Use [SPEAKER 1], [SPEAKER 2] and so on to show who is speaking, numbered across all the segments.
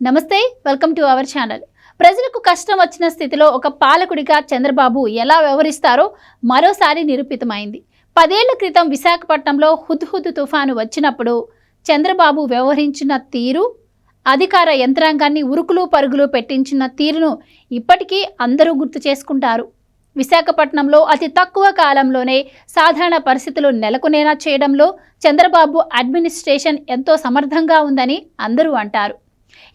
[SPEAKER 1] నమస్తే, welcome to our channel. ప్రజలకు కష్టం వచ్చిన స్థితిలో ఒక పాలకుడిగా చంద్రబాబు ఎలా వ్యవహరిస్తారో మరోసారి నిరూపితమైంది. 10 ఏళ్ల క్రితం విశాఖపట్నంలో హుద్హుద్ తుఫాను వచ్చినప్పుడు చంద్రబాబు వ్యవహరించిన తీరు, అధికార యంత్రాంగాన్ని ఉరుకులు పరుగులు పెట్టించిన తీరును ఇప్పటికీ అందరూ గుర్తు చేసుకుంటారు. విశాఖపట్నంలో అతి తక్కువ కాలంలోనే సాధారణ పరిస్థితులు నెలకొనేలా చేయడంలో చంద్రబాబు అడ్మినిస్ట్రేషన్ ఎంతో సమర్థంగా ఉందని అందరూ అంటారు.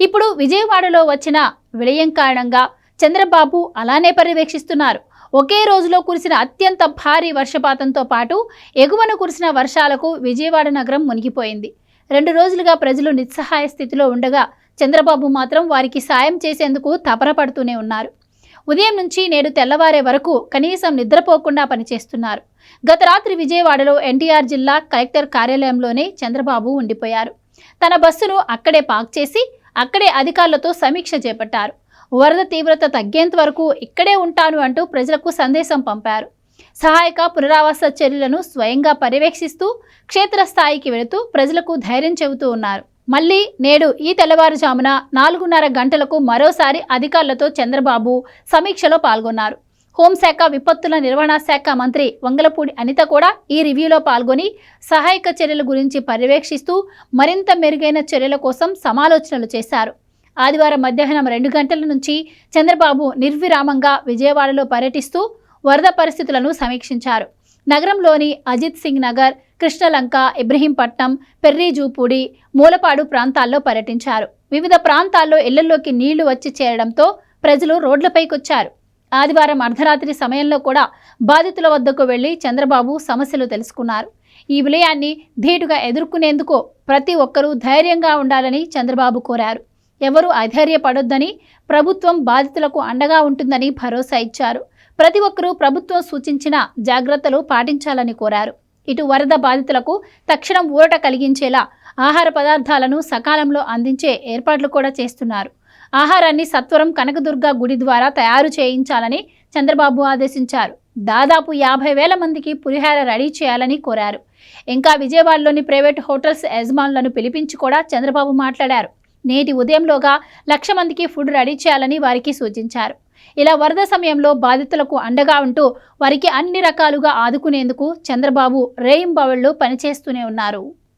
[SPEAKER 1] ఇప్పుడు విజయవాడలో వచ్చిన విలయం కారణంగా చంద్రబాబు అలానే పర్యవేక్షిస్తున్నారు. ఒకే రోజులో కురిసిన అత్యంత భారీ వర్షపాతంతో పాటు ఎగువన కురిసిన వర్షాలకు విజయవాడ నగరం మునిగిపోయింది. 2 రోజులుగా ప్రజలు నిస్సహాయ స్థితిలో ఉండగా చంద్రబాబు మాత్రం వారికి సాయం చేసేందుకు తపరపడుతూనే ఉన్నారు. ఉదయం నుంచి నేడు తెల్లవారే వరకు కనీసం నిద్రపోకుండా పనిచేస్తున్నారు. గత రాత్రి విజయవాడలో ఎన్టీఆర్ జిల్లా కలెక్టర్ కార్యాలయంలోనే చంద్రబాబు ఉండిపోయారు. తన బస్సును అక్కడే పార్క్ చేసి అక్కడే అధికారులతో సమీక్ష చేపట్టారు. వరద తీవ్రత తగ్గేంత వరకు ఇక్కడే ఉంటాను అంటూ ప్రజలకు సందేశం పంపారు. సహాయక పునరావాస చర్యలను స్వయంగా పర్యవేక్షిస్తూ క్షేత్రస్థాయికి వెళుతూ ప్రజలకు ధైర్యం చెబుతూ ఉన్నారు. మళ్ళీ నేడు ఈ తెల్లవారుజామున 4:30 గంటలకు మరోసారి అధికారులతో చంద్రబాబు సమీక్షలో పాల్గొన్నారు. హోంశాఖ, విపత్తుల నిర్వహణ శాఖ మంత్రి వంగలపూడి అనిత కూడా ఈ రివ్యూలో పాల్గొని సహాయక చర్యల గురించి పర్యవేక్షిస్తూ మరింత మెరుగైన చర్యల కోసం సమాలోచనలు చేశారు. ఆదివారం మధ్యాహ్నం 2 గంటల నుంచి చంద్రబాబు నిర్విరామంగా విజయవాడలో పర్యటిస్తూ వరద పరిస్థితులను సమీక్షించారు. నగరంలోని అజిత్ సింగ్ నగర్, కృష్ణలంక, ఇబ్రహీంపట్నం, పెర్రీజూపూడి, మూలపాడు ప్రాంతాల్లో పర్యటించారు. వివిధ ప్రాంతాల్లో ఇళ్లలోకి నీళ్లు వచ్చి చేరడంతో ప్రజలు రోడ్లపైకొచ్చారు. ఆదివారం అర్ధరాత్రి సమయంలో కూడా బాధితుల వద్దకు వెళ్లి చంద్రబాబు సమస్యలు తెలుసుకున్నారు. ఈ విలయాన్ని ధీటుగా ఎదుర్కొనేందుకు ప్రతి ఒక్కరూ ధైర్యంగా ఉండాలని చంద్రబాబు కోరారు. ఎవరూ అధైర్యపడొద్దని, ప్రభుత్వం బాధితులకు అండగా ఉంటుందని భరోసా ఇచ్చారు. ప్రతి ఒక్కరూ ప్రభుత్వం సూచించిన జాగ్రత్తలు పాటించాలని కోరారు. ఇటు వరద బాధితులకు తక్షణం ఊరట కలిగించేలా ఆహార పదార్థాలను సకాలంలో అందించే ఏర్పాట్లు కూడా చేస్తున్నారు. ఆహారాన్ని సత్వరం కనకదుర్గ గుడి ద్వారా తయారు చేయించాలని చంద్రబాబు ఆదేశించారు. దాదాపు 50,000 మందికి పులిహార రెడీ చేయాలని కోరారు. ఇంకా విజయవాడలోని ప్రైవేట్ హోటల్స్ యజమానులను పిలిపించి కూడా చంద్రబాబు మాట్లాడారు. నేటి ఉదయంలోగా 1,00,000 మందికి ఫుడ్ రెడీ చేయాలని వారికి సూచించారు. ఇలా వరద సమయంలో బాధితులకు అండగా ఉంటూ వారికి అన్ని రకాలుగా ఆదుకునేందుకు చంద్రబాబు రేయింబవళ్లు పనిచేస్తూనే ఉన్నారు.